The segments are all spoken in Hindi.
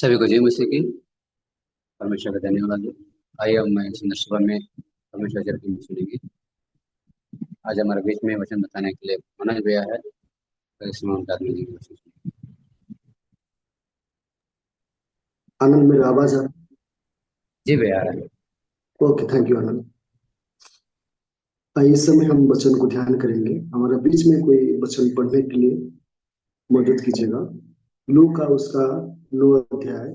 सभी को जय मसीह की। परमेश्वर का धन्यवाद। आइए हम सुंदर सुबह में परमेश्वर जब की सुनेंगे। आज हमारे बीच में वचन बताने के लिए मनोज भैया है, तो इसमें उनका आदमी जी की वचन सुनेंगे। आनंद, मेरा आवाज आ जी भैया आ रहा है। ओके, थैंक यू आनंद। इस समय हम वचन को ध्यान करेंगे। हमारे बीच में कोई वचन पढ़ने के लिए मदद कीजिएगा। लू का उसका 9 अध्याय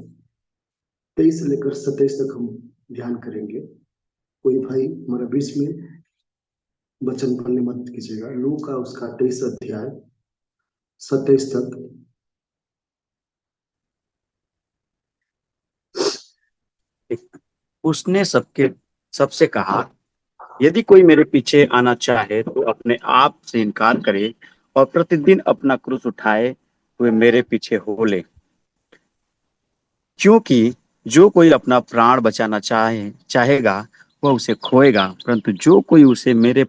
23 से लेकर 27 तक हम ध्यान करेंगे। कोई भाई हमारे बीच में वचन पढ़ने मदद कीजिएगा। लू का उसका 23 अध्याय 27 तक। उसने सबसे कहा, यदि कोई मेरे पीछे आना चाहे तो अपने आप से इनकार करे और प्रतिदिन अपना क्रूस उठाए हुए मेरे पीछे हो ले। क्योंकि जो कोई अपना प्राण बचाना चाहेगा वह उसे खोएगा, परंतु जो कोई उसे मेरे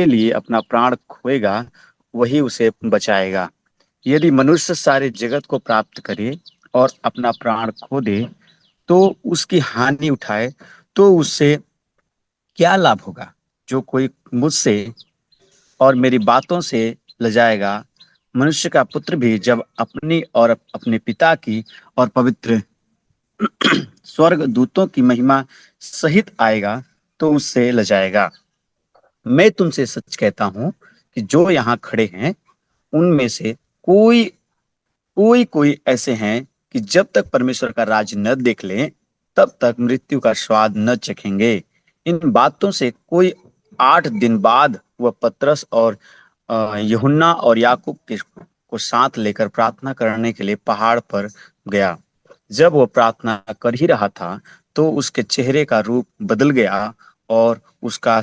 लिए अपना प्राण खोएगा वही उसे बचाएगा। यदि मनुष्य सारे जगत को प्राप्त करे और अपना प्राण खो दे तो उसकी हानि उठाए तो उससे क्या लाभ होगा। जो कोई मुझसे और मेरी बातों से लजाएगा, मनुष्य का पुत्र भी जब अपनी और अपने पिता की और पवित्र स्वर्ग दूतों की महिमा सहित आएगा तो उससे लजाएगा। मैं तुमसे सच कहता हूं कि जो यहाँ खड़े हैं उनमें से कोई कोई कोई ऐसे हैं कि जब तक परमेश्वर का राज न देख लें तब तक मृत्यु का स्वाद न चखेंगे। इन बातों से कोई 8 दिन बाद वह पतरस और यूहन्ना और याकूब को साथ लेकर प्रार्थना करने के लिए पहाड़ पर गया। जब वो प्रार्थना कर ही रहा था तो उसके चेहरे का रूप बदल गया और उसका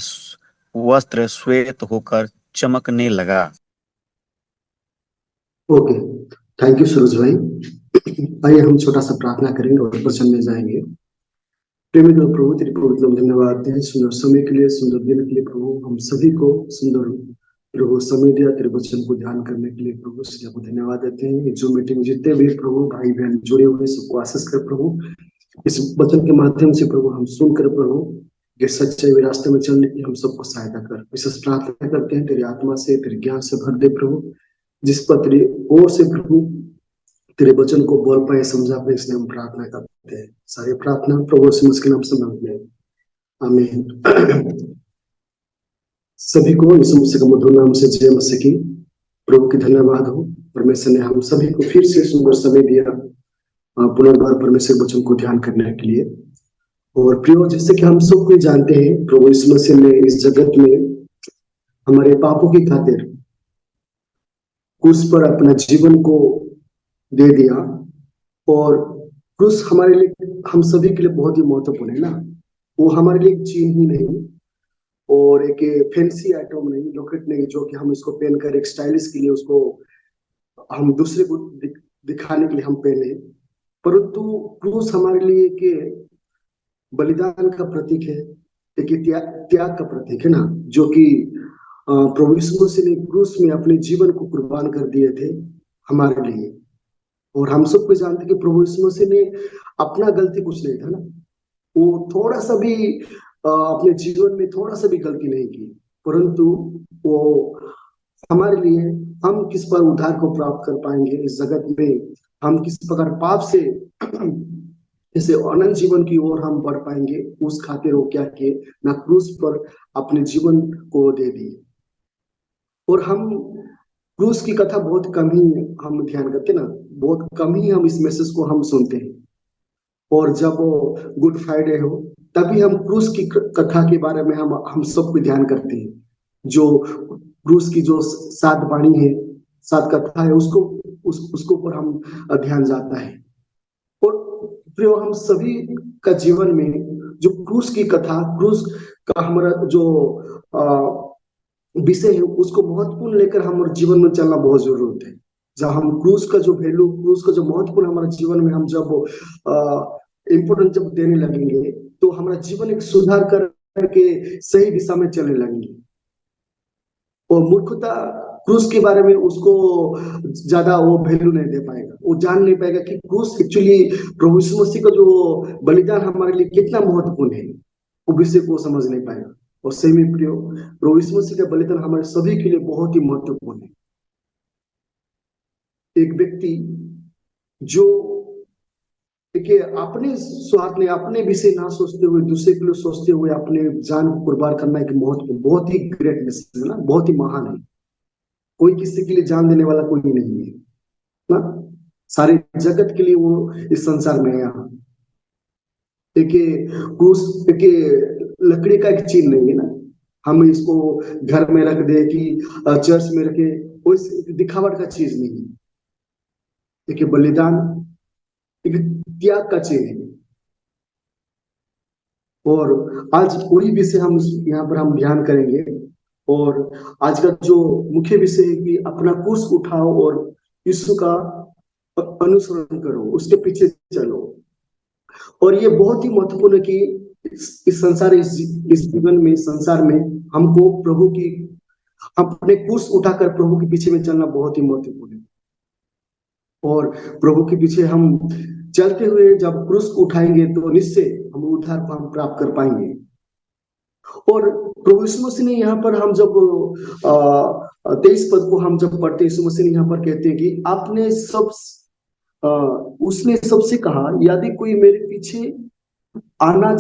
वस्त्र श्वेत होकर चमकने लगा। ओके, थैंक यू सूरज भाई। आइए हम छोटा सा प्रार्थना करेंगे और वचन में जाएंगे। प्रेमी प्रभु, तेरे पवित्र नाम धन्यवाद हैं सुंदर समय के लिए, सुंदर दिन के लिए। प्रभु हम सभी को सुंदर प्रभु समय दिया तेरे वचन को ध्यान करने के लिए। प्रभु इसलिए आपको धन्यवाद देते हैं। ये जो मीटिंग जितने भी प्रभु भाई बहन जुड़े हुए सबको आशीष कर प्रभु। इस वचन के माध्यम से प्रभु हम सुनकर प्रभु ये सच्चाई वे रास्ते में चलने की हम सबको सहायता कर। विशेष प्रार्थना करते हैं तेरी आत्मा से, तेरे ज्ञान से भर दे प्रभु। जिस पर तेरी ओर से प्रभु तेरे वचन को बोल पाए, समझा पाए, इसलिए हम प्रार्थना करते हैं। सारी प्रार्थना प्रभु से मुश्किल नाम से मांगते हैं, आमीन। सभी को यीशु मसीह के मधुर नाम से जय मसीह की। प्रभु की धन्यवाद हो। परमेश्वर ने हम सभी को फिर से सुंदर समय दिया पुनर्बार परमेश्वर वचन को ध्यान करने के लिए। और प्रियो, जैसे कि हम सब कोई जानते हैं, प्रभु यीशु मसीह ने इस जगत में हमारे पापों की खातिर क्रूस पर अपना जीवन को दे दिया। और क्रूस हमारे लिए, हम सभी के लिए बहुत ही महत्वपूर्ण है ना। वो हमारे लिए एक चीन ही नहीं और एक फैंसी आइटम नहीं, लॉकेट नहीं, जो कि हम इसको पहनकर एक स्टाइलिश के लिए उसको हम दूसरे को दिखाने के लिए हम पहने। परंतु क्रूस हमारे लिए एक बलिदान का प्रतीक है, एक त्याग का प्रतीक है ना। जो कि प्रभु यीशु मसीह ने क्रूस में अपने जीवन को कुर्बान कर दिए थे हमारे लिए। और हम सबको जानते हैं कि प्रभु यीशु मसीह ने अपना गलती कुछ नहीं था ना। वो थोड़ा सा भी अपने जीवन में थोड़ा सा भी गलती नहीं की, परंतु वो हमारे लिए, हम किस पर उद्धार को प्राप्त कर पाएंगे इस जगत में, हम किस प्रकार पाप से इसे अनंत जीवन की ओर हम बढ़ पाएंगे, उस खातिर वो क्या किए ना, क्रूस पर अपने जीवन को दे दिए। और हम क्रूस की कथा बहुत कम ही हम ध्यान करते ना, बहुत कम ही हम इस मैसेज को हम सुनते हैं। और जब गुड फ्राइडे हो तभी हम क्रूस की कथा के बारे में हम सबको ध्यान करते हैं। जो क्रूस की जो 7 वाणी है, 7 कथा है, उसको पर हम ध्यान जाता है। और प्रियो, हम सभी का जीवन में जो क्रूस की कथा, क्रूस का हमारा जो विषय है, उसको महत्वपूर्ण लेकर हमारे जीवन में चलना बहुत जरूरत है। जब हम क्रूस का जो वैल्यू, क्रूस का जो महत्वपूर्ण हमारे जीवन में हम जब इम्पोर्टेंस जब देने लगेंगे, तो हमारा जीवन एक सुधार करके सही दिशा में चलने लगेंगे। और मूर्खता क्रूस के बारे में उसको ज्यादा वो वैल्यू नहीं दे पाएगा, वो जान नहीं पाएगा कि क्रूस एक्चुअली प्रभु यीशु मसीह का जो बलिदान हमारे लिए कितना महत्वपूर्ण है, वो विषय को समझ नहीं पाएगा। और सही में प्रियो, प्रभु यीशु मसीह का बलिदान हमारे सभी के लिए बहुत ही महत्वपूर्ण है। एक व्यक्ति जो देखिए अपने स्वार्थ में, अपने विषय ना सोचते हुए दूसरे के लिए सोचते हुए अपने जान को कुर्बान करना एक महत्वपूर्ण, बहुत ही ग्रेटनेस है ना, बहुत ही महान है। कोई किसी के लिए जान देने वाला कोई नहीं है ना, सारे जगत के लिए वो इस संसार में आया। एक क्रूस एक लकड़ी का एक चीज नहीं है ना, हम इसको घर में रख दे कि चर्च में रखे, कोई दिखावट का चीज नहीं है। देखिए बलिदान एक त्याग का चीज है। और आज वही विषय हम यहाँ पर हम ध्यान करेंगे। और आज का जो मुख्य विषय है कि अपना क्रूस उठाओ और यीशु का अनुसरण करो, उसके पीछे चलो। और ये बहुत ही महत्वपूर्ण है कि इस संसार, इस जीवन में, संसार में हमको प्रभु की, अपने क्रूस उठाकर प्रभु के पीछे में चलना बहुत ही महत्वपूर्ण है। और प्रभु के पीछे हम चलते हुए जब क्रूस उठाएंगे तो निश्चय हम उद्धार को हम प्राप्त कर पाएंगे। और प्रभु यीशु मसीह ने यहाँ पर हम जब 23 पद को हम जब पढ़ते, यीशु मसीह ने यहाँ पर कहते हैं कि आपने उसने सबसे कहा, यदि कोई मेरे पीछे आना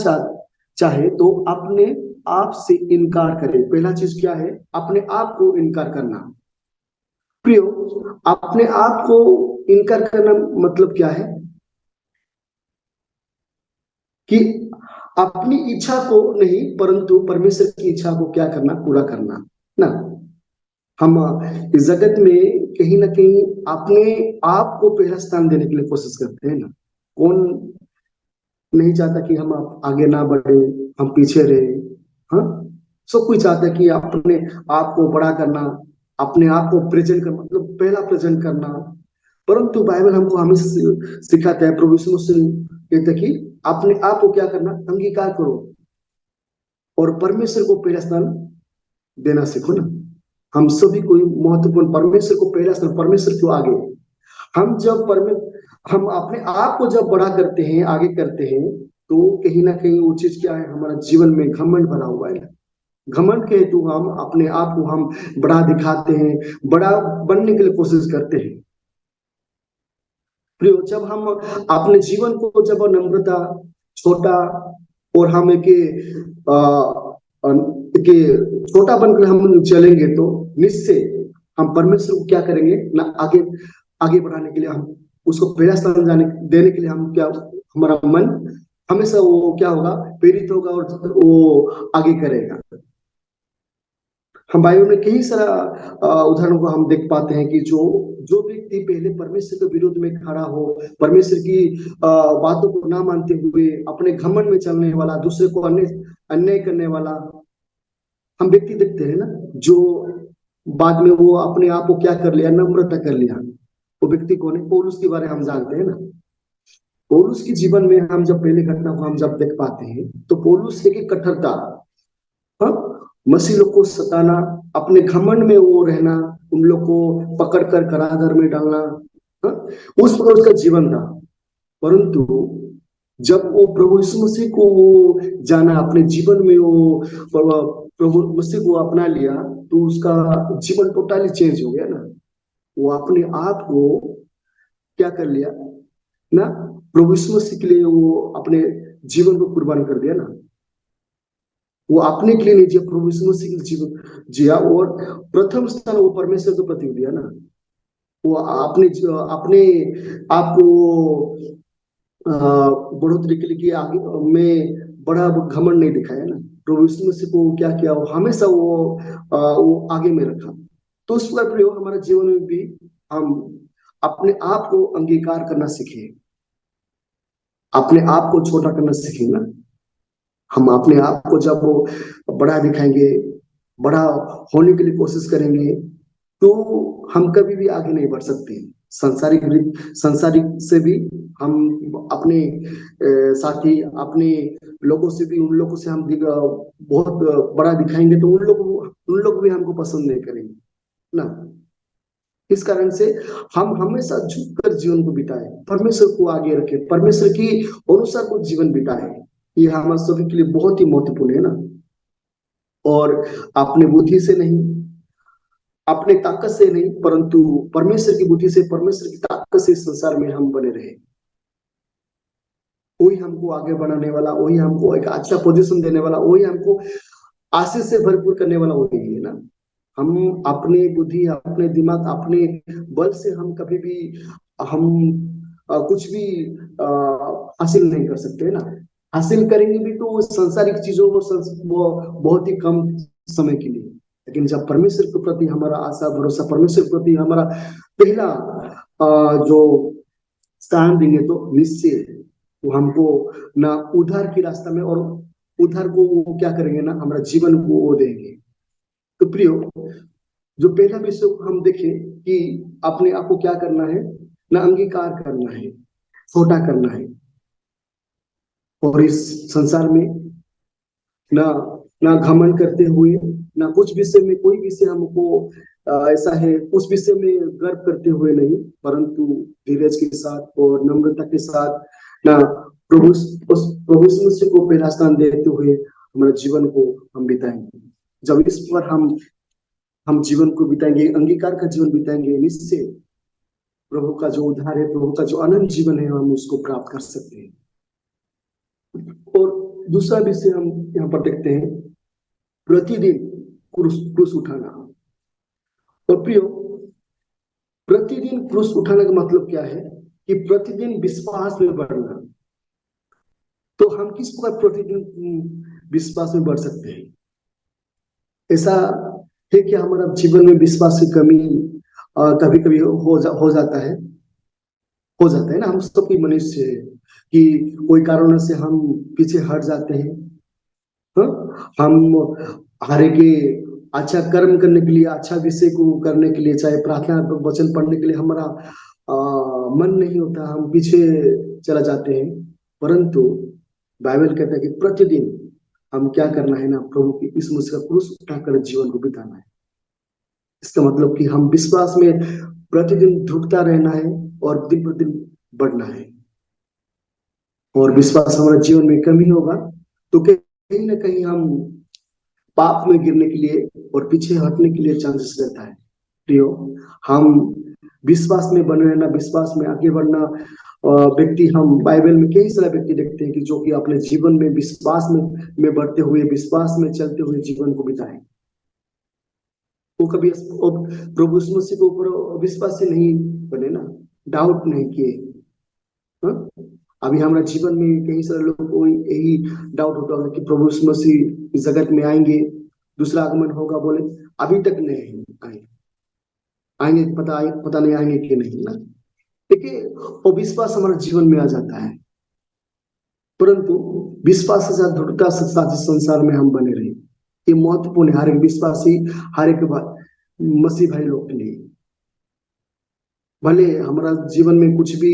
चाहे तो अपने आप से इनकार करे। पहला चीज क्या है? अपने आप को इनकार करना। प्रियो, अपने आप को इनकार करना मतलब क्या है? कि अपनी इच्छा को नहीं परंतु परमेश्वर की इच्छा को क्या करना? पूरा करना ना। हम इस जगत में कहीं ना कहीं अपने आप को पहला स्थान देने के लिए कोशिश करते हैं ना। कौन नहीं चाहता कि हम आगे ना बढ़े, हम पीछे रहे? हाँ, सब कोई चाहता है कि अपने आप को बड़ा करना, अपने आप को प्रेजेंट करना, मतलब पहला प्रेजेंट करना। परंतु बाइबल हमको हमेशा सिखाता है, प्रभु यीशु मसीह कहते हैं कि अपने आप को क्या करना? अंगीकार करो और परमेश्वर को पहला स्थान देना सीखो ना। हम सभी को महत्वपूर्ण, परमेश्वर को पहला स्थान, परमेश्वर क्यों आगे? हम अपने आप को जब बड़ा करते हैं, आगे करते हैं, तो कहीं ना कहीं वो चीज क्या है? हमारा जीवन में घमंड भरा हुआ है। घमंड के हेतु हम अपने आप को हम बड़ा दिखाते हैं, बड़ा बनने के लिए कोशिश करते हैं। प्रियो, जब हम अपने जीवन को जब नम्रता, छोटा और हम एक छोटा बनकर हम चलेंगे तो निश्चय हम परमेश्वर को क्या करेंगे ना, आगे बढ़ाने के लिए, हम उसको पहला स्थान देने के लिए हम क्या, हमारा मन हमेशा वो क्या होगा? प्रेरित होगा और वो आगे करेगा। हम बाइबल में कई सारा उदाहरणों को हम देख पाते हैं कि जो व्यक्ति पहले परमेश्वर के विरोध में खड़ा हो, परमेश्वर की बातों को ना मानते हुए अपने घमंड में चलने वाला, दूसरे को अन्याय करने वाला हम व्यक्ति देखते हैं ना, जो बाद में वो अपने आप को क्या कर लिया? नम्रता कर लिया। वो व्यक्ति कौन है? पौलुस के बारे में हम जानते हैं ना। पौलुस के जीवन में हम जब पहले घटना को हम जब देख पाते हैं तो पौलुस एक कट्टरता, मसीह लोग को सताना, अपने घमंड में वो रहना, उन लोग को पकड़कर कारागार में डालना, उस पर उसका जीवन था। परंतु जब वो प्रभु यीशु मसीह को वो जाना, अपने जीवन में वो प्रभु मसीह को अपना लिया, तो उसका जीवन टोटली चेंज हो गया ना। वो अपने आप को क्या कर लिया ना, प्रभु यीशु मसीह के लिए वो अपने जीवन को कुर्बान कर दिया ना। वो अपने के लिए नहीं जिया, प्रभु यीशु मसीह के जीवन जिया और प्रथम स्थान वो परमेश्वर को प्रति दिया ना। वो अपने आप को बढ़ोतरी के लिए आगे में बड़ा घमंड नहीं दिखाया ना। प्रभु यीशु मसीह को क्या किया? वो हमेशा वो आगे में रखा। तो उस पर प्रयोग हमारे जीवन में भी हम अपने आप को अंगीकार करना सीखे, अपने आप को छोटा करना सीखे ना। हम अपने आप को जब वो बड़ा दिखाएंगे, बड़ा होने के लिए कोशिश करेंगे, तो हम कभी भी आगे नहीं बढ़ सकते। संसारिक से भी हम अपने साथी, अपने लोगों से भी, उन लोगों से हम बहुत बड़ा दिखाएंगे तो उन लोग भी हमको पसंद नहीं करेंगे ना। इस कारण से हम हमेशा झुककर जीवन को बिताए, परमेश्वर को आगे रखे, परमेश्वर की अनुसार को जीवन बिताए। ये हमारे सभी के लिए बहुत ही महत्वपूर्ण है ना। और अपने बुद्धि से नहीं, अपने ताकत से नहीं, परंतु परमेश्वर की बुद्धि से, परमेश्वर की ताकत से इस संसार में हम बने रहे। वही हमको आगे बढ़ाने वाला, वही हमको एक अच्छा पोजीशन देने वाला, वही हमको आशीष से भरपूर करने वाला वही है ना। हम अपनी बुद्धि, अपने दिमाग, अपने बल से हम कभी भी हम कुछ भी हासिल नहीं कर सकते है ना। हासिल करेंगे भी तो सांसारिक चीजों को, वो बहुत ही कम समय के लिए। लेकिन जब परमेश्वर के प्रति हमारा आशा भरोसा, परमेश्वर के प्रति हमारा पहला जो स्थान देंगे, तो निश्चय वो हमको ना उद्धार की रास्ता में, और उद्धार को वो क्या करेंगे ना, हमारा जीवन को वो देंगे। तो प्रियो, जो पहला विषय हम देखें कि अपने आप को क्या करना है ना, अंगीकार करना है, छोटा करना है। और इस संसार में ना ना घमंड करते हुए, ना कुछ विषय में, कोई विषय हमको ऐसा है उस विषय में गर्व करते हुए नहीं, परंतु धीरज के साथ और नम्रता के साथ ना प्रभु यीशु को पहला स्थान देते हुए हमारे जीवन को हम बिताएंगे। जब इस पर हम जीवन को बिताएंगे, अंगीकार का जीवन बिताएंगे, निश्चय प्रभु का जो उद्धार है, प्रभु का जो अनंत जीवन है, हम उसको प्राप्त कर सकते हैं। और दूसरा विषय हम यहाँ पर देखते हैं, प्रतिदिन क्रूस उठाना। और प्रियो, प्रतिदिन क्रूस उठाने का मतलब क्या है कि प्रतिदिन विश्वास में बढ़ना। तो हम किस प्रकार प्रतिदिन विश्वास में बढ़ सकते हैं? ऐसा है कि हमारा जीवन में विश्वास की कमी कभी कभी हो जाता है ना। हम सबकी मनुष्य है कि कोई कारणों से हम पीछे हट जाते हैं। हम हरे के अच्छा कर्म करने के लिए, अच्छा विषय को करने के लिए, चाहे प्रार्थना वचन पढ़ने के लिए हमारा मन नहीं होता, हम पीछे चला जाते हैं। परंतु बाइबल कहता है कि प्रतिदिन हम क्या करना है ना, प्रभु की इस मुझका क्रूस उठाकर जीवन को बिताना है। इसका मतलब कि हम विश्वास में प्रतिदिन ढूंढता रहना है और दिन प्रतिदिन बढ़ना है। और विश्वास हमारे जीवन में कमी होगा तो कहीं ना कहीं हम पाप में गिरने के लिए और पीछे हटने के लिए चांसेस रहता है। प्रियो, हम विश्वास में बने रहना, विश्वास में आगे बढ़ना व्यक्ति, हम बाइबल में कई सारे व्यक्ति देखते हैं कि जो कि अपने जीवन में विश्वास में बढ़ते हुए, विश्वास में चलते हुए जीवन को बिताए। वो कभी प्रभु यीशु मसीह के ऊपर विश्वास से नहीं बने ना, डाउट नहीं किए। अभी हमारे जीवन में कई सारे लोगों को यही डाउट होता है कि प्रभु यीशु मसीह इस जगत में आएंगे, दूसरा आगमन होगा, बोले अभी तक नहीं आएंगे, पता नहीं आएंगे कि नहीं ना। देखिए, वो विश्वास हमारे जीवन में आ जाता है, परंतु विश्वास के साथ दृढ़ता से साथ संसार में हम बने रहे, ये महत्वपूर्ण है हर एक विश्वासी, हर एक मसीह भाई लोग के लिए। भले हमारा जीवन में कुछ भी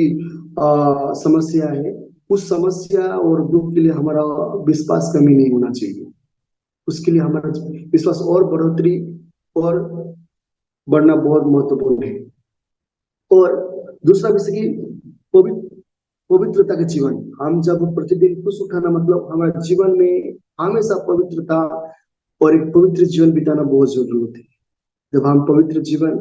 समस्या है, उस समस्या और दुख के लिए हमारा विश्वास कमी नहीं होना चाहिए। उसके लिए हमारा विश्वास और बढ़ोतरी और बढ़ना बहुत महत्वपूर्ण है। और दूसरा विषय की पवित्रता का जीवन। हम जब प्रतिदिन क्रूस उठाना, मतलब हमारे जीवन में हमेशा पवित्रता और एक पवित्र जीवन बिताना बहुत जरूरत है। जब हम पवित्र जीवन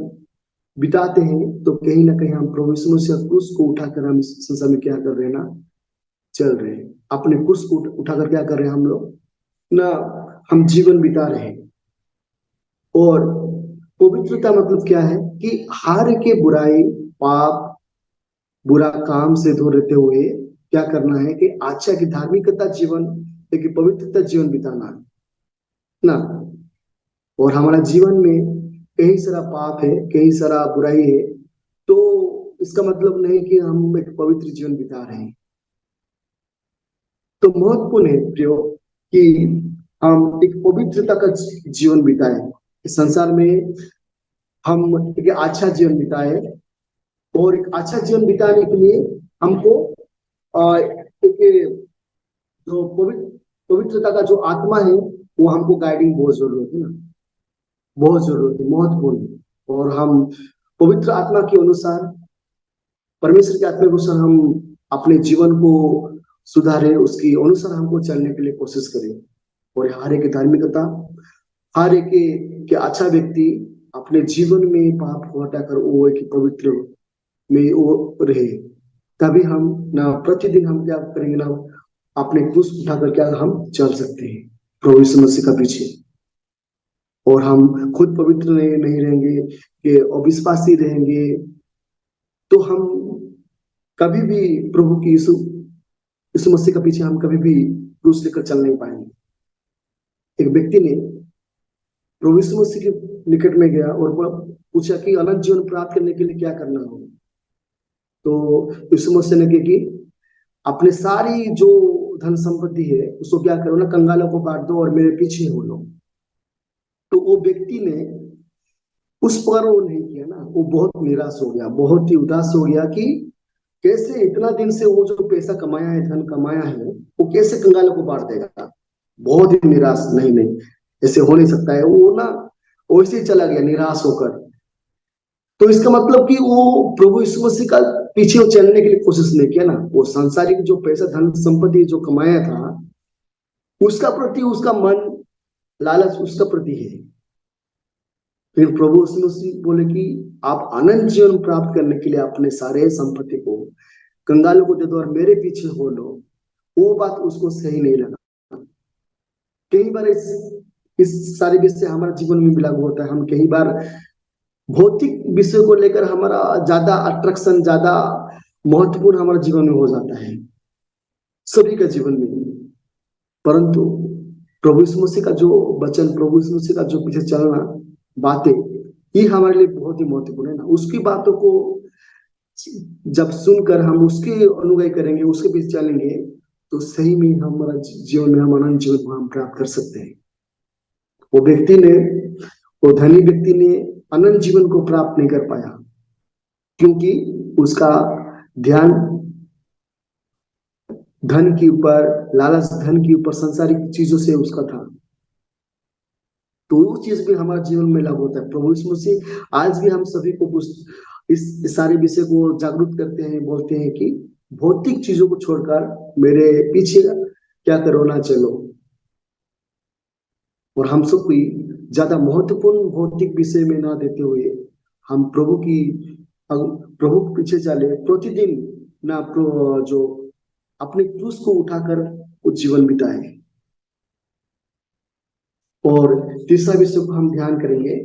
बिताते हैं तो कहीं ना कहीं हम प्रभु यीशु मसीह क्रूस को उठाकर हम संसार में क्या कर रहे हैं ना, चल रहे हैं। अपने क्रूस को उठाकर क्या कर रहे हैं हम लोग ना, हम जीवन बिता रहे हैं। और पवित्रता मतलब क्या है कि हर के बुराई, पाप, बुरा काम से दूर रहते हुए क्या करना है कि अच्छा की धार्मिकता जीवन, एक पवित्रता जीवन बिताना है ना। और हमारा जीवन में कई सारा पाप है, कई सारा बुराई है, तो इसका मतलब नहीं कि हम एक पवित्र जीवन बिता रहे हैं। तो महत्वपूर्ण है प्रियो कि हम एक पवित्रता का जीवन बिताए, इस संसार में हम एक अच्छा जीवन बिताए। और एक अच्छा जीवन बिताने के लिए हमको एक जो पवित्रता का जो आत्मा है, वो हमको गाइडिंग बहुत जरूरत है ना, बहुत जरूरत है, महत्वपूर्ण है। और हम पवित्र आत्मा के अनुसार, परमेश्वर की आत्मा के अनुसार हम अपने जीवन को सुधारे, उसके अनुसार हमको चलने के लिए कोशिश करें। और हर एक धार्मिकता, हर एक के अच्छा व्यक्ति अपने जीवन में पाप को हटाकर वो एक पवित्र में वो रहे, तभी हम ना प्रतिदिन हम क्या करेंगे ना, अपने क्रूस उठाकर क्या हम चल सकते हैं प्रभु यीशु मसीह का पीछे। और हम खुद पवित्र नहीं रहेंगे कि अविश्वासी रहेंगे, तो हम कभी भी प्रभु की यीशु मसीह का पीछे हम कभी भी क्रूस लेकर चल नहीं पाएंगे। एक व्यक्ति ने प्रभु यीशु मसीह के निकट में गया और पूछा कि अनंत जीवन प्राप्त करने के लिए क्या करना होगा। तो यीशु मसीह ने कहा कि अपने सारी जो धन संपत्ति है उसको क्या करो ना, कंगालों को बांट दो और मेरे पीछे हो लो। तो वो व्यक्ति ने उस पर वो नहीं किया ना, वो बहुत निराश हो गया, बहुत ही उदास हो गया कि कैसे इतना दिन से वो जो पैसा कमाया है, धन कमाया है, वो कैसे कंगालों को बांट देगा। बहुत ही निराश, नहीं ऐसे हो नहीं सकता है। वो ना वैसे ही चला गया निराश होकर। तो इसका मतलब कि वो प्रभु यीशु मसीह का पीछे चलने के लिए कोशिश नहीं किया ना, वो सांसारिक जो पैसा धन संपत्ति जो कमाया था उसका प्रति उसका मन लालच उसका प्रति है। फिर प्रभु यीशु मसीह बोले कि आप अनंत जीवन प्राप्त करने के लिए अपने सारे संपत्ति को कंगालों को दे दो और मेरे पीछे हो लो। वो बात उसको सही नहीं लगा। कई बार इस सारे विषय हमारे जीवन में भी लागू होता है। हम कई बार भौतिक विषय को लेकर हमारा ज्यादा अट्रैक्शन, ज्यादा महत्वपूर्ण हमारे जीवन में हो जाता है, सभी का जीवन में। परंतु प्रभु यीशु मसीह का जो वचन, प्रभु यीशु मसीह का जो पीछे चलना बातें, ये हमारे लिए बहुत ही महत्वपूर्ण है ना। उसकी बातों को जब सुनकर हम उसके अनुयायी करेंगे, उसके पीछे चलेंगे, तो सही में हमारा जीवन में हम अनंत जीवन को हम प्राप्त कर सकते हैं। वो व्यक्ति ने, वो धनी व्यक्ति ने अनंत जीवन को प्राप्त नहीं कर पाया, क्योंकि उसका ध्यान धन के ऊपर, लालच धन के ऊपर, सांसारिक चीजों से उसका था। तो वो चीज भी हमारे जीवन में लागू होता है। प्रभु यीशु मसीह आज भी हम सभी को इस सारे विषय को जागरूक करते हैं, बोलते हैं कि भौतिक चीजों को छोड़कर मेरे पीछे क्या करो ना चलो। और हम सब कोई ज्यादा महत्वपूर्ण भौतिक विषय में ना देते हुए हम प्रभु के पीछे चले, प्रतिदिन ना जो अपने क्रूस को उठाकर वो जीवन बिताए। और तीसरा विषय को हम ध्यान करेंगे,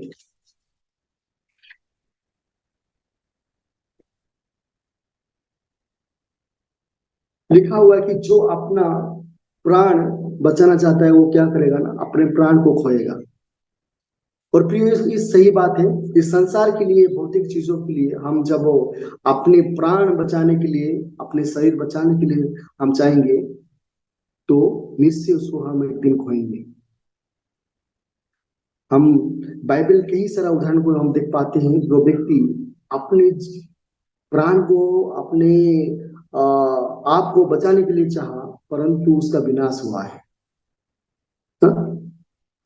लिखा हुआ है कि जो अपना प्राण बचाना चाहता है वो क्या करेगा ना, अपने प्राण को खोएगा। और प्रिय, ये सही बात है। इस संसार के लिए, भौतिक चीजों के लिए हम जब अपने प्राण बचाने के लिए, अपने शरीर बचाने के लिए हम चाहेंगे, तो निश्चय उसको हम एक दिन खोएंगे। हम बाइबल के ही सारा उदाहरण को हम देख पाते हैं, जो व्यक्ति अपने प्राण को, अपने आप को बचाने के लिए चाहा, परंतु उसका विनाश हुआ है।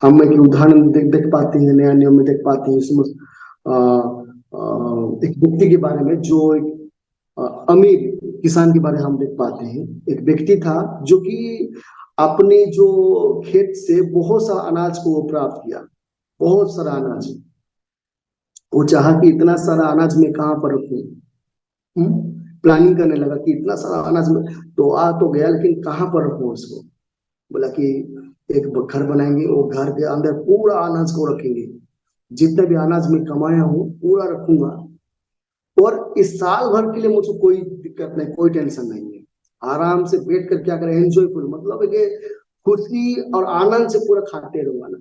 हम एक उदाहरण देख पाते हैं, नया नियम में देख पाते हैं। इसमें एक व्यक्ति के बारे में, जो एक अमीर किसान के बारे में हम देख पाते हैं। एक व्यक्ति था जो कि अपने जो खेत से बहुत सा अनाज को वो प्राप्त किया, बहुत सारा अनाज। वो चाहा कि इतना सारा अनाज में कहाँ पर रखूं, प्लानिंग करने लगा कि इतना सारा अनाज में तो आ तो गया, लेकिन कहाँ पर रखूं उसको। बोला कि एक घर बनाएंगे, वो घर के अंदर पूरा अनाज को रखेंगे, जितना भी अनाज में कमाया हूँ पूरा रखूंगा, और इस साल भर के लिए मुझे कोई दिक्कत नहीं, कोई टेंशन नहीं है। आराम से बैठ कर क्या करें, एंजॉयफुल, मतलब खुशी और आनंद से पूरा खाते रहूंगा ना।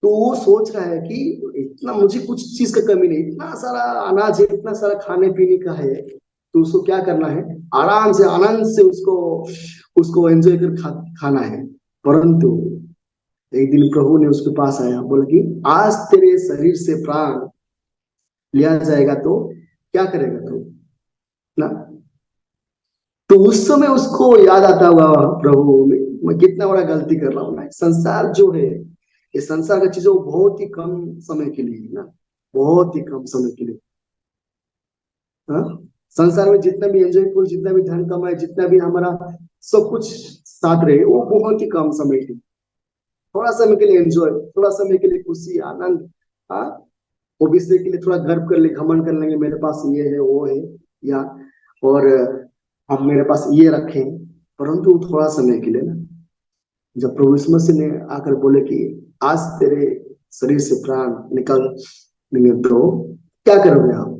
तो वो सोच रहा है कि इतना मुझे कुछ चीज का कमी नहीं, इतना सारा अनाज है, इतना सारा खाने पीने का है, तो उसको क्या करना है, आराम से आनंद से उसको एंजॉय कर खाना है। परंतु एक दिन प्रभु ने उसके पास आया, बोला कि आज तेरे शरीर से प्राण लिया जाएगा तो क्या करेगा तू ना। तो उस समय उसको याद आता हुआ, प्रभु मैं कितना बड़ा गलती कर रहा हूँ ना। संसार जो है, ये संसार का चीजों बहुत ही कम समय के लिए है ना, बहुत ही कम समय के लिए। हाँ? संसार में जितना भी एंजॉयफुल, जितना भी धन कमाए, जितना भी हमारा सब कुछ साथ रहे, वो बहुत ही कम समय के, थोड़ा समय के लिए एंजॉय, थोड़ा समय के लिए खुशी आनंद, हाँ, भविष्य के लिए थोड़ा गर्व कर ले, घमंड कर लेंगे मेरे पास ये है वो है, या और हम मेरे पास ये रखें, परंतु वो थोड़ा समय के लिए ना। जब प्रभु यीशु मसीह ने आकर बोले कि आज तेरे शरीर से प्राण निकल लेंगे तो क्या करोगे आप,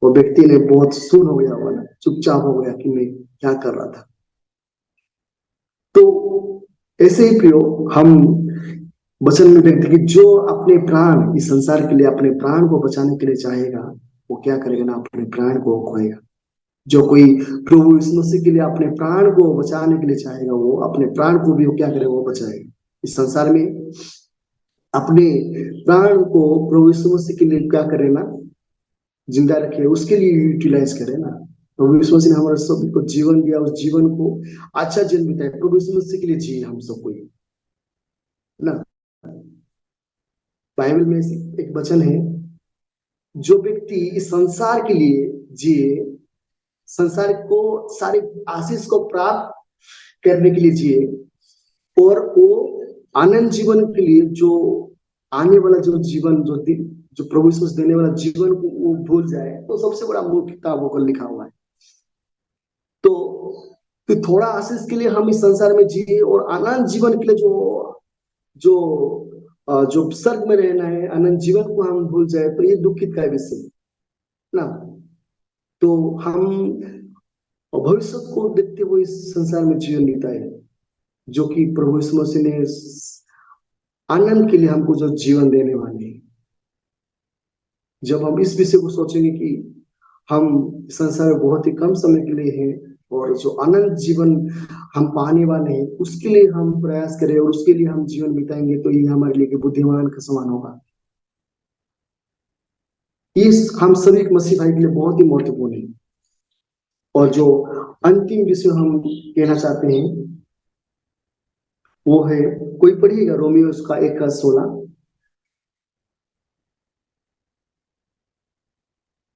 वो व्यक्ति ने बहुत सुन हो गया होगा ना, चुपचाप हो गया कि मैं क्या कर रहा था। तो ऐसे ही प्रियो, हम वचन में देखते कि जो अपने प्राण इस संसार के लिए अपने प्राण को बचाने के लिए चाहेगा, वो क्या करेगा ना, अपने प्राण को खोएगा। जो कोई प्रभु यीशु मसीह के लिए अपने प्राण को बचाने के लिए चाहेगा, वो अपने प्राण को भी वो क्या करेगा, वो बचाएगा। इस संसार में अपने प्राण को प्रभु यीशु मसीह के लिए क्या करे ना, जिंदा रखे, उसके लिए यूटिलाइज करे ना। प्रभु यीशु मसीह ने हमारे सभी को जीवन दिया, उस जीवन को अच्छा जीवन बिताए, प्रभु यीशु मसीह के लिए जिए हम सबको ना। बाइबल में एक वचन है, जो व्यक्ति इस संसार के लिए जिए, संसार को सारे आशीष को प्राप्त करने के लिए जिए, और वो आनंद जीवन के लिए जो आने वाला जो जीवन, जो प्रभु यीशु देने वाला जीवन को वो भूल जाए, तो सबसे बड़ा मूर्खता होकर लिखा हुआ है। तो थोड़ा आशीष के लिए हम इस संसार में जिए, और आनंद जीवन के लिए जो जो स्वर्ग में रहना है, आनंद जीवन को हम भूल जाए, तो ये दुखित का विषय ना। तो हम भविष्य को देखते हुए इस संसार में जीवन बिताए, जो कि प्रभु यीशु मसीह ने आनंद के लिए हमको जो जीवन देने वाले हैं। जब हम इस विषय को सोचेंगे कि हम संसार में बहुत ही कम समय के लिए हैं, और जो आनंद जीवन हम पाने वाले हैं उसके लिए हम प्रयास करें और उसके लिए हम जीवन बिताएंगे, तो ये हमारे लिए बुद्धिमान का समान होगा। इस हम सभी मसीह भाई के लिए बहुत ही महत्वपूर्ण है। और जो अंतिम विषय हम कहना चाहते हैं वो है, कोई पढ़िएगा रोमियो उसका 1:16।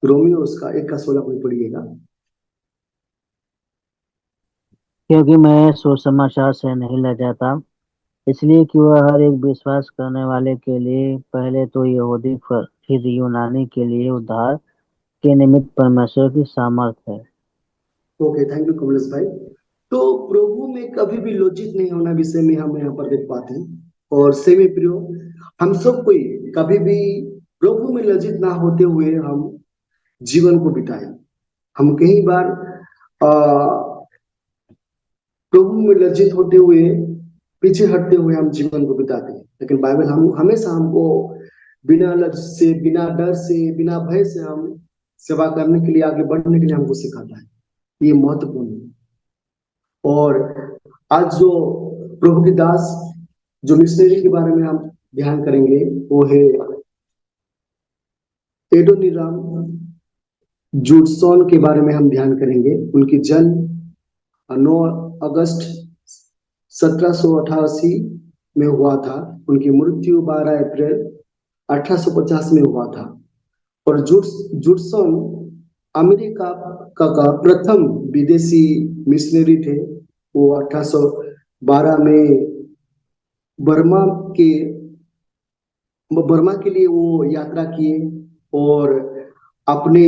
रोमियो उसका 1:16 कोई पढ़िएगा। क्योंकि मैं सुसमाचार से नहीं लजाता, इसलिए कि वह हर एक विश्वास करने वाले के लिए पहले तो यहूदी फिर यूनानी के लिए उद्धार के निमित्त परमेश्वर की सामर्थ्य है। ओके, थैंक यू कमलेश भाई। तो प्रभु में कभी भी लज्जित नहीं होना विषय में हम यहाँ पर देख पाते हैं। और सेमी प्रियो, हम सब कोई कभी भी प्रभु में लज्जित ना होते हुए हम जीवन को बिताए। हम कई बार प्रभु में लज्जित होते हुए, पीछे हटते हुए हम जीवन को बिताते हैं, लेकिन बाइबल हम हमेशा हमको बिना लज्ज से, बिना डर से, बिना भय से हम सेवा करने के लिए, आगे बढ़ने के लिए हमको सिखाता है। ये महत्वपूर्ण है। और आज जो प्रभु की दास, जो मिशनरी के बारे में हम ध्यान करेंगे, वो है एडोनिराम जूडसोन के बारे में हम ध्यान करेंगे। उनकी जन्म 9 अगस्त 1788 में हुआ था। उनकी मृत्यु 12 अप्रैल 1850 में हुआ था। और जूडसन अमेरिका का प्रथम विदेशी मिशनरी थे। वो 1812 में बर्मा के लिए वो यात्रा किए, और अपने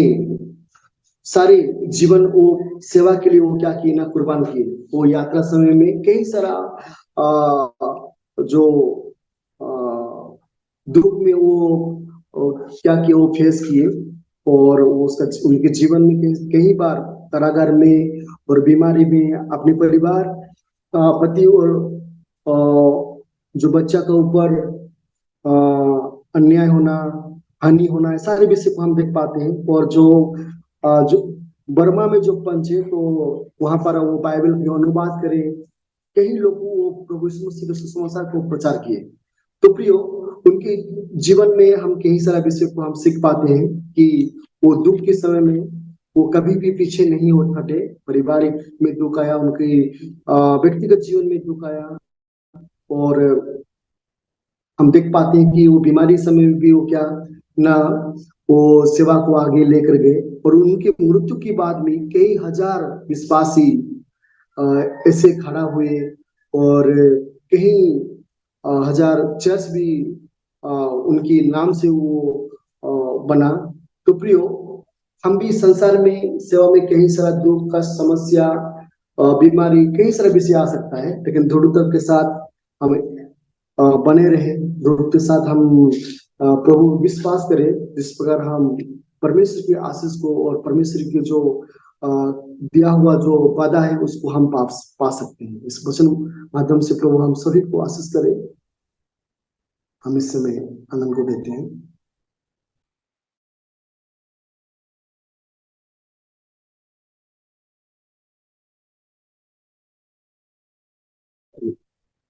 सारे जीवन वो सेवा के लिए वो क्या किए ना, कुर्बान किए। वो यात्रा समय में कई सारा जो दुख में वो क्या किए, वो फेस किए। और वो उसका उनके जीवन में कई बार कारागार में और बीमारी में अपने परिवार, पति और जो बच्चा का ऊपर अन्याय होना, हानि होना, सारे विषय को हम देख पाते हैं। और जो बर्मा में जो पंच है, तो वहां पर वो बाइबल के अनुवाद करे, कई लोगों वो प्रभु यीशु मसीह के सुसमाचार को प्रचार किए। तो प्रियो, उनके जीवन में हम कई सारा विषय को हम सीख पाते हैं कि वो दुख के समय में वो कभी भी पीछे नहीं हटे। पारिवारिक में दुख आया, उनके व्यक्तिगत जीवन में दुख आया, और हम देख पाते हैं कि वो बीमारी समय में भी वो क्या ना वो सेवा को आगे लेकर गए। और उनके मृत्यु के बाद में कई हजार विश्वासी अ, ऐसे खड़ा हुए, और कहीं हजार चर्च भी उनके नाम से वो बना। तो प्रियो, हम भी संसार में सेवा में कई सारा दुख का समस्या, बीमारी, कई सारा विषय आ सकता है, लेकिन दृढ़ता के साथ हम बने रहे, दृढ़ता के साथ हम प्रभु विश्वास करें। जिस प्रकार हम परमेश्वर की आशीष को और परमेश्वर के जो अ, दिया हुआ जो वादा है उसको हम पा सकते हैं। इस वचन माध्यम से प्रभु हम सभी को आशीष करें। हम इस समय आनंद को देते हैं।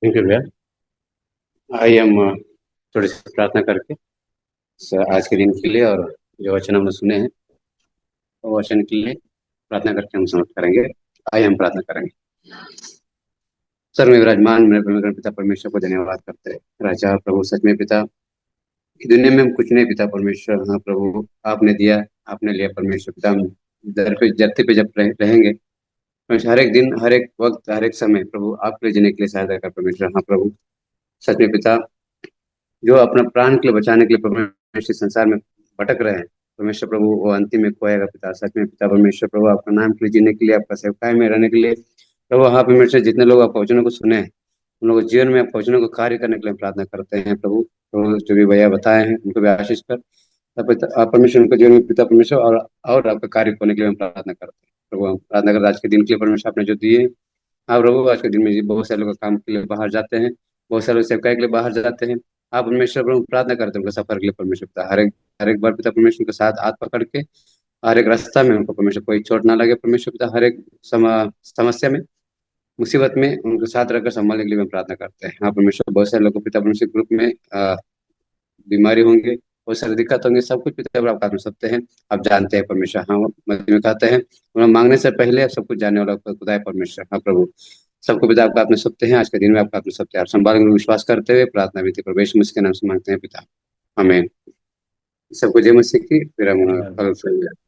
थैंक यू भैया। आइए हम थोड़ी सी प्रार्थना करके आज के दिन के लिए और जो वचन हमने सुने हैं वो वचन के लिए प्रार्थना करके हम समाप्त करेंगे। आइए हम प्रार्थना करेंगे। सर में विराजमान मेरे परमेश्वर पिता परमेश्वर को धन्यवाद करते हैं। राजा प्रभु सच में पिता, इस दुनिया में हम कुछ नहीं पिता परमेश्वर, हाँ प्रभु आपने दिया, आपने लिया परमेश्वर पिता। हम दर पे धरती पे जब रहेंगे परमेश्वर, हर एक दिन, हर एक वक्त, हर एक समय प्रभु आपके लिए जीने के लिए सहायता कर परमेश्वर। हाँ प्रभु सच में पिता, जो अपना प्राण के लिए बचाने के लिए परमेश्वर संसार में भटक रहे हैं परमेश्वर प्रभु, वो अंतिम में खोएगा पिता। सच में पिता परमेश्वर प्रभु, आपका नाम के लिए जीने के लिए, आपका सेवकाई में रहने के लिए प्रभु, हाँ परमेश्वर जितने लोग आप वचनों को सुने हैं उन लोगों के जीवन में आप वचनों को कार्य करने के लिए हम प्रार्थना करते हैं प्रभु। प्रभु जो भी भैया बताए हैं उनको भी आशीष कर आप परमेश्वर, उनके जीवन में पिता परमेश्वर, और आपका कार्य होने के लिए हम प्रार्थना करते हैं प्रभु। हम प्रार्थना करते हैं आज के दिन के लिए परमेश्वर आपने जो दिए। हाँ प्रभु आज के दिन में बहुत सारे लोग काम के लिए बाहर जाते हैं, बहुत सारे लोग सेवकाई के लिए बाहर जाते हैं। आप परमेश्वर प्रभु प्रार्थना करते हैं उनका सफर के लिए परमेश्वर पिता, हर एक बार पिता परमेश्वर के साथ हाथ पकड़ के हर एक रास्ता में उनको परमेश्वर कोई चोट ना लगे परमेश्वर पिता। हर एक समस्या में, मुसीबत में उनके साथ रहकर संभालने के लिए हम प्रार्थना करते हैं। हाँ परमेश्वर बहुत सारे लोगों पिता परमेश्वर ग्रुप में बीमारी होंगे, बहुत सारी दिक्कत होंगे, सब कुछ पिता आपका में सकते हैं। आप जानते हैं परमेश्वर। हाँ मसीह में कहते हैं उन्हें मांगने से पहले आप सब कुछ जानने वाला खुदा है परमेश्वर। हाँ प्रभु सबको पिता आपका अपने सकते हैं, आज के दिन में आपका अपने सकते हैं। आप संभाल विश्वास करते हुए प्रार्थना भी प्रवेश मुझ के नाम से मांगते हैं पिता, हमें सबको जय मसीह की। फिर हम कल से